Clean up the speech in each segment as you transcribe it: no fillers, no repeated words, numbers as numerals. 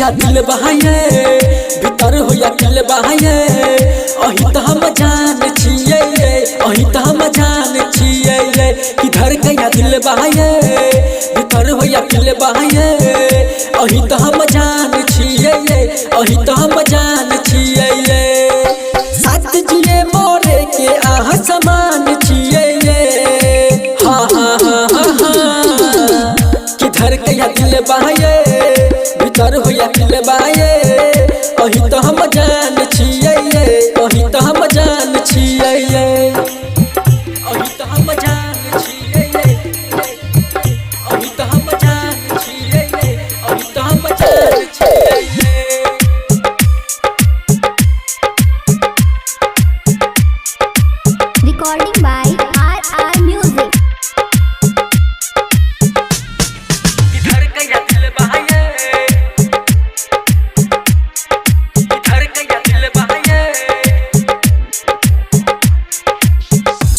या दिल बहाये भीतर हो या दिल बहाये अही त हम जान छिए अही त हम जान छिए किधर के या दिल बहाये भीतर हो या दिल बहाये अही त हम जान छिए अही त हम जान छिए साथ जिए मोरे के आह समान छिए हाँ हाँ हाँ हाँ हाँ किधर के या दिल बहाये भीतर हो या दिल बहाये अही तो हम जान छिए अही तो हम जान छिए अही तो हम जान छिए अही तो हम जान छिए अही तो हम जान छिए Recording by RR Music. किधर के या दिल बहाये किधर के या दिल बहाये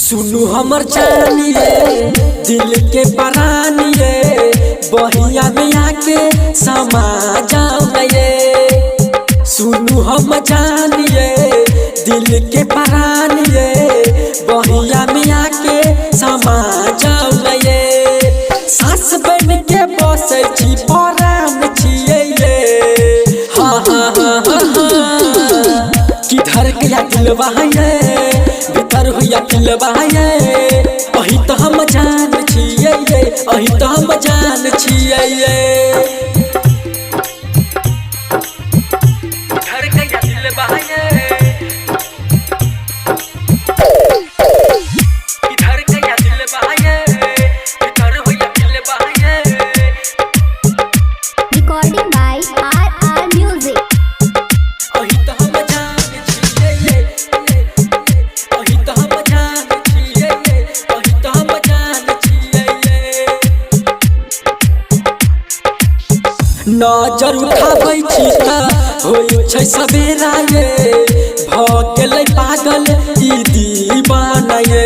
सुनु हमर जानिए दिल के परानिए बहिया में आके समा जाओ ये सुनु हम जानिए दिल के परानिए बहिया में आके समा जाओ ये सास बन के बसे छी परान छिए हाँ हाँ हाँ हाँ हाँ किधर के या दिल बहाये भीतर हो या दिल बहाये अही तो हम जान छिए अही तो हम जान छिए किधर के या दिल बहाये किधर के या दिल बहाये भीतर हो या दिल बहाये Recording by RR Music. अही तो हम जान छिए अही तो हम जान छिए अही तो हम जान छिए नजर उठाबै छी त होइ छै सबेरा ये भ गेलै पागल ई दीवाना ये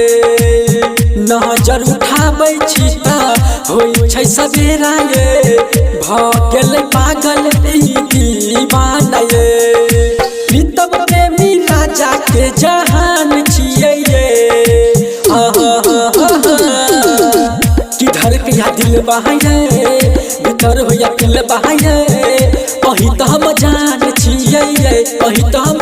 नजर उठाबै छी त होइ छै सबेरा ये भ गेलै पागल ई दीवाना ये प्रीतम प्रेमी राजा के जहान छिए हाँ हाँ हाँ हाँ हाँ किधर के या दिल बहाये भीतर हो या दिल बहाये अही तो हम जान छिए अही तो हम